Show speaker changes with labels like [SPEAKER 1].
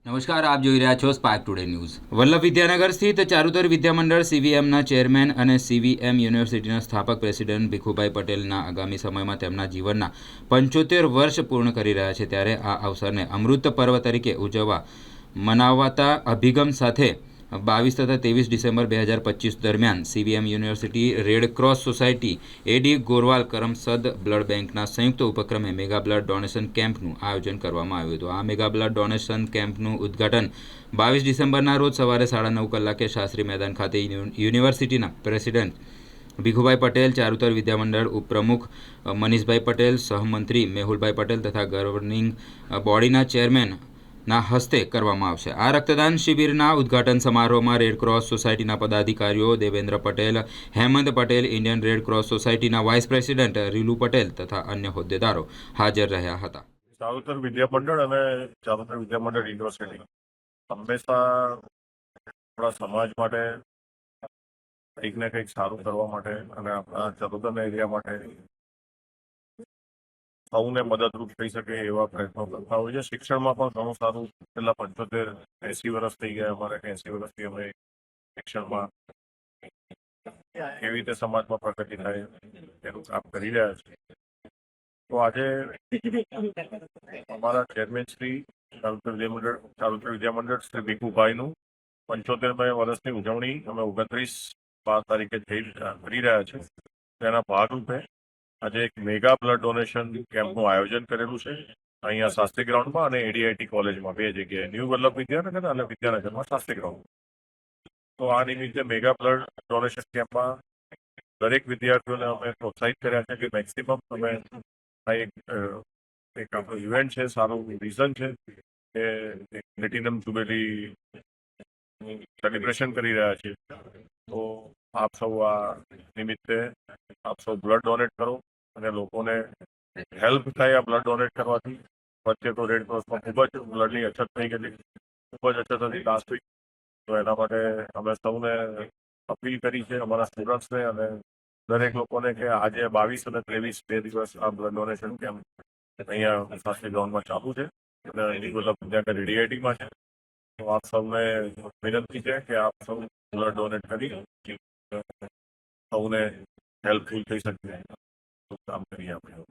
[SPEAKER 1] નમસ્કાર, આપ જોઈ રહ્યા છો spark today news. Vallabh Vidyanagar સ્થિત ચારુતર વિદ્યામંડળ સીવીએમના ચેરમેન અને સીવીએમ યુનિવર્સિટીના સ્થાપક પ્રેસિડેન્ટ ભીખુભાઈ પટેલના આગામી સમયમાં તેમના જીવનના 75 વર્ષ પૂર્ણ કરી રહ્યા છે, ત્યારે આ અવસરને અમૃત પર્વ તરીકે ઉજવવા મનાવાતા અભિગમ સાથે 22 તથા 23 ડિસેમ્બર 2025 દરમિયાન CVM university red cross society એડી ગોરવાલ કરમસદ બ્લડ બેંકના સંયુક્ત ઉપક્રમે મેગા બ્લડ ડોનેશન કેમ્પનું આયોજન કરવામાં આવ્યું હતું. આ મેગા બ્લડ ડોનેશન કેમ્પનું ઉદ્ઘાટન 22 ડિસેમ્બરના રોજ સવારે 9:30 કલાકે શાસ્ત્રી મેદાન ખાતે યુનિવર્સિટીના પ્રેસિડેન્ટ ભીખુભાઈ પટેલ, ચારુતર વિદ્યામંડળ ઉપપ્રમુખ મનીષભાઈ પટેલ, સહમંત્રી મેહુલભાઈ પટેલ તથા ગવર્નિંગ બોડીના ચેરમેન ના હસ્તે કરવામાં આવશે. આ રક્તદાન શિબિરના ઉદ્ઘાટન સમારોહમાં રેડક્રોસ સોસાયટીના પદાધિકારીઓ દેવેન્દ્ર પટેલ, હેમંત પટેલ, ઇન્ડિયન રેડક્રોસ સોસાયટીના વાઇસ પ્રેસિડેન્ટ રીલુ પટેલ તથા અન્ય હોદ્દેદારો હાજર રહ્યા હતા.
[SPEAKER 2] ચારુતર વિદ્યામંડળ અને ચારુતર વિદ્યામંડળ યુનિવર્સિટી હંમેશા આપણા સમાજ માટે કંઈક ને કંઈક સારું કરવા માટે અને આપણા ચારુતરના એરિયા માટે સૌને મદદરૂપ થઈ શકે એવા પ્રયત્નો કરતા હોય છે. શિક્ષણમાં પણ ઘણું સારું છેલ્લા 75-80 વર્ષ થઈ ગયા. અમારે 80 વર્ષથી અમે શિક્ષણમાં કેવી રીતે સમાજમાં પ્રગતિ થાય એનું કામ કરી રહ્યા છીએ. તો આજે અમારા ચેરમેન શ્રી ચારુતર વિદ્યામંડળ શ્રી ભીખુભાઈનું 75મી વર્ષની ઉજવણી અમે 29 તારીખે કરી રહ્યા છે. તેના ભાગરૂપે આજે એક મેગા બ્લડ ડોનેશન કેમ્પનું આયોજન કરેલું છે અહીંયા શાસ્ત્રી ગ્રાઉન્ડમાં અને એડીઆઈટી કોલેજમાં, બે જગ્યાએ, ન્યૂ વલ્લભ વિદ્યાનગર અને વિદ્યાનગરમાં શાસ્ત્રી ગ્રાઉન્ડ. તો આ નિમિત્તે મેગા બ્લડ ડોનેશન કેમ્પમાં દરેક વિદ્યાર્થીઓને અમે પ્રોત્સાહિત કર્યા છે કે મેક્સિમમ તમે આ એક આપણો ઇવેન્ટ છે, સારું રીઝન છે કે પ્લેટિનમ જુબેલી સેલિબ્રેશન કરી રહ્યા છીએ. તો આપ સૌ આ નિમિત્તે આપ સૌ બ્લડ ડોનેટ કરો અને લોકોને હેલ્પ થાય આ બ્લડ ડોનેટ કરવાથી. વચ્ચે તો રેડ ક્રોસમાં ખૂબ જ બ્લડની અછત થઈ ગયેલી, ખૂબ જ અછત હતી લાસ્ટ વીક. તો એના માટે અમે સૌને અપીલ કરી છે, અમારા સ્ટુડન્ટ્સને અને દરેક લોકોને, કે આજે 22 અને 23 બે દિવસ આ બ્લડ ડોનેશન કેમ્પ અહીંયા શાસ્ત્રી ગ્રાઉન્ડમાં ચાલુ છે અને વિદ્યાનગર રેડીઆઈટીમાં છે. તો આપ સૌને વિનંતી છે કે આપ સૌ બ્લડ ડોનેટ કરી સૌને હેલ્પફુલ થઈ શકે કામ કરીએ આપણે.